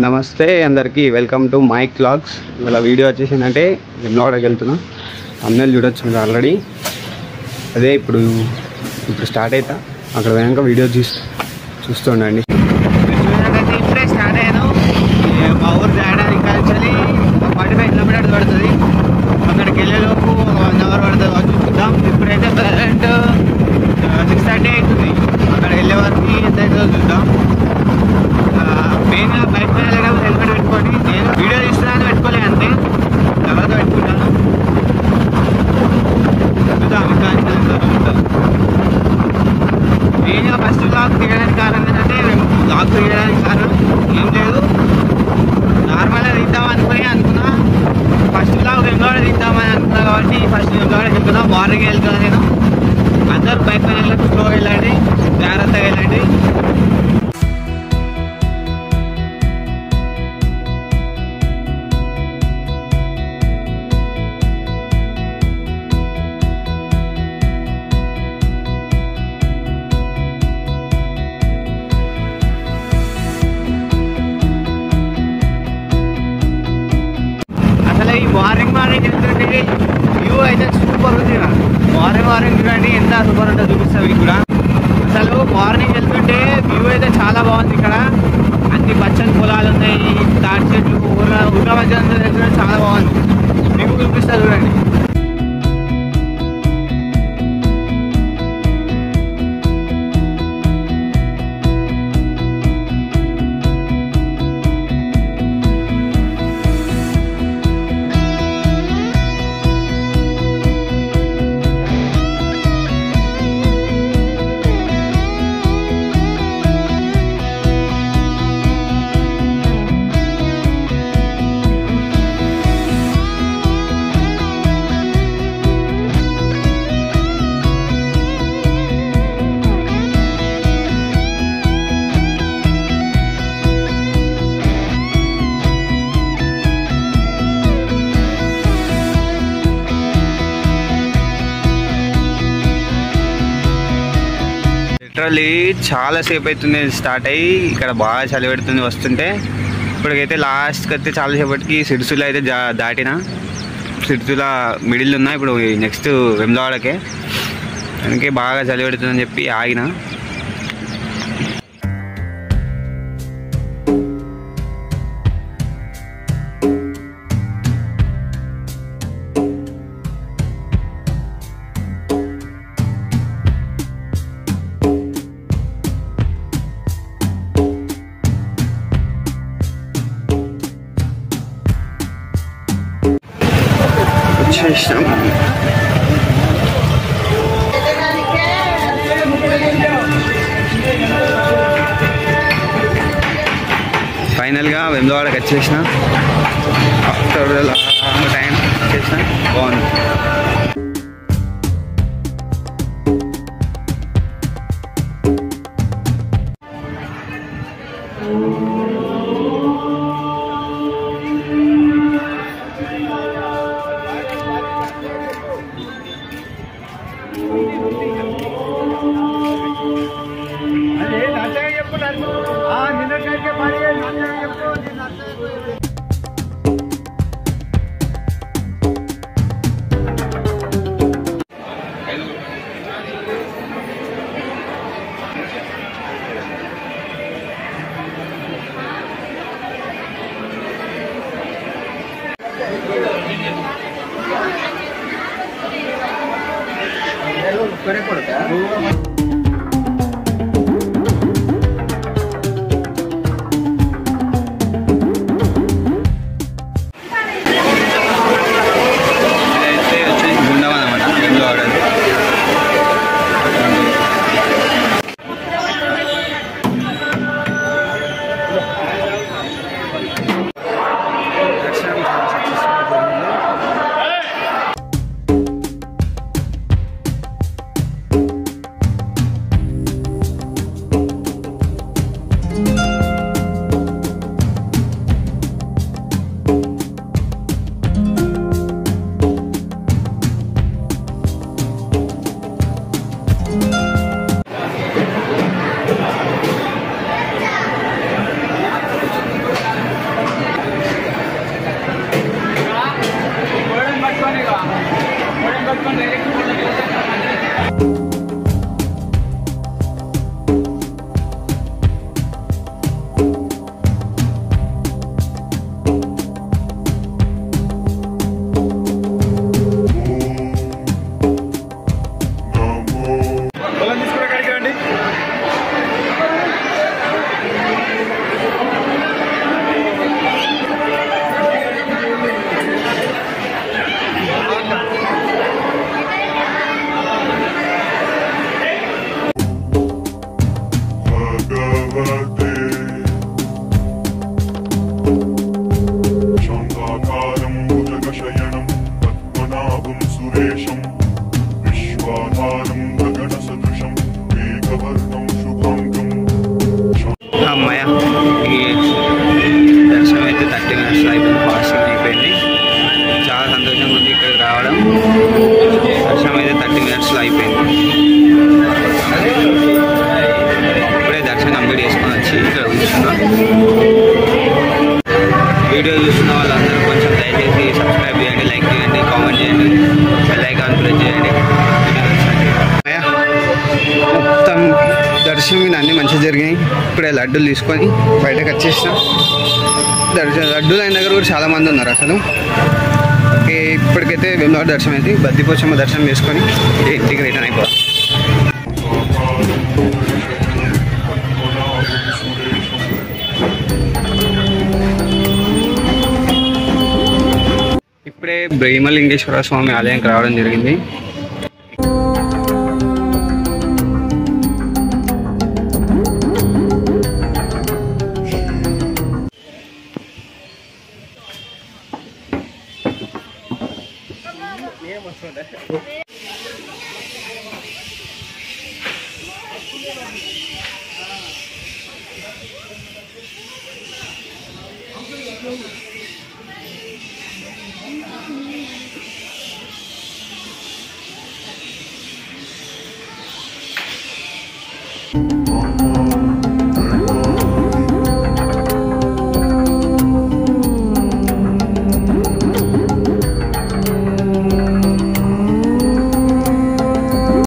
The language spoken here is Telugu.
నమస్తే అందరికీ, వెల్కమ్ టు మైక్ వ్లాగ్స్. ఇవాళ వీడియో వచ్చేసిందంటే వెమ్లవాడకి వెళ్తున్నా. తమ్నెల్ చూడొచ్చు మీరు ఆల్రెడీ. అదే ఇప్పుడు స్టార్ట్ అవుతా. అక్కడ పోయాక వీడియో చూస్తుండండి. ఇప్పుడే స్టార్ట్ అయ్యాను. మా ఊరు రావడానికి కలిసి 45 కిలోమీటర్స్ పడుతుంది. అక్కడికి వెళ్ళేలోపు 1 అవర్ పడుతుంది. చూద్దాం. ఇప్పుడైతే ప్రజెంట్ 6:30 అవుతుంది. అక్కడ వెళ్ళే వరకు ఎంత అవుతుందో చూద్దాం. మెయిన్గా బైక్ మీద వెళ్ళడం హెల్మెట్ పెట్టుకొని, నేను వీడియో తీస్తున్నాను పెట్టుకోలే అంతే, తర్వాత పెట్టుకుంటాను. చూద్దాం ఇంకా చూద్దాం. మెయిన్గా ఫస్ట్ బ్లాగ్ తీయడానికి కారణం ఏంటంటే, బ్లాగ్ తీయడానికి కారణం ఏం లేదు, నార్మల్గా తీద్దాం అనుకున్నా. ఫస్ట్ బ్లాగ్ వెంగళవాడ తీద్దామని అనుకున్నా కాబట్టి ఫస్ట్ వెంగళవాడ చెప్తున్నా. మార్నింగ్ వెళ్తున్నా నేను. అందరూ బైక్ మీద వెళ్ళి స్లో వెళ్ళండి, జాగ్రత్తగా వెళ్ళండి. మార్నింగ్ వెళ్తుంటే వ్యూ అయితే సూపర్ ఉంది. మార్నింగ్ చూడండి ఎంత సూపర్ ఉంటుందో చూపిస్తాం మీకు కూడా. అసలు మార్నింగ్ వెళ్తుంటే వ్యూ అయితే చాలా బాగుంది. ఇక్కడ అన్ని పచ్చని పొలాలు ఉన్నాయి, తాటి చెట్లు, ఊర్ల మధ్య వెళ్తుంటే చాలా బాగుంది. మీకు చూపిస్తా చూడండి. లిటరల్లీ చాలాసేపు అవుతుంది స్టార్ట్ అయ్యి. ఇక్కడ బాగా చలి పెడుతుంది వస్తుంటే. ఇప్పటికైతే లాస్ట్కి అయితే చాలాసేపటికి సిరిసిల్ల అయితే దాటిన. సిరిసిల్ల మిడిల్ ఉన్నా. ఇప్పుడు నెక్స్ట్ వెమ్లవాడకే. అందుకే బాగా చలి పెడుతుందని చెప్పి ఆగిన. ఫైనల్గా వెమ్లవాడకి వచ్చేసిన. ఆఫ్టర్ టైం వచ్చేసిన. బాగుంది. అమ్మాయ ఈ దర్శనం అయితే 30 minutes అయిపోయింది, ఫాస్టింగ్ అయిపోయింది. చాలా సంతోషంగా ఉంది ఇక్కడికి రావడం. దర్శనం అయితే 30 minutes అయిపోయింది. ఇప్పుడే దర్శనం కంప్లీట్ చేసుకొని వచ్చి ఇక్కడ కూర్చున్నా. వీడియో చూస్తున్న వాళ్ళందరూ కొంచెం దయచేసి సబ్స్క్రైబ్ చేయండి, లైక్ చేయండి, కామెంట్ చేయండి, బెల్ ఐకాన్ ప్రెస్ చేయండి. మొత్తం దర్శనం మీద అన్నీ మంచిగా జరిగినాయి. ఇప్పుడే లడ్డూలు తీసుకొని బయటకు వచ్చేసిన. లడ్డూలు అయిన దగ్గర కూడా చాలామంది ఉన్నారు అసలు. ఓకే, ఇప్పటికైతే వేములవాడ దర్శనం అయితే బద్దిపోచమ్మ దర్శనం చేసుకొని ఇంటికి రిటర్న్ అయిపోతాం. ఇప్పుడే భీమలింగేశ్వర స్వామి ఆలయానికి రావడం జరిగింది.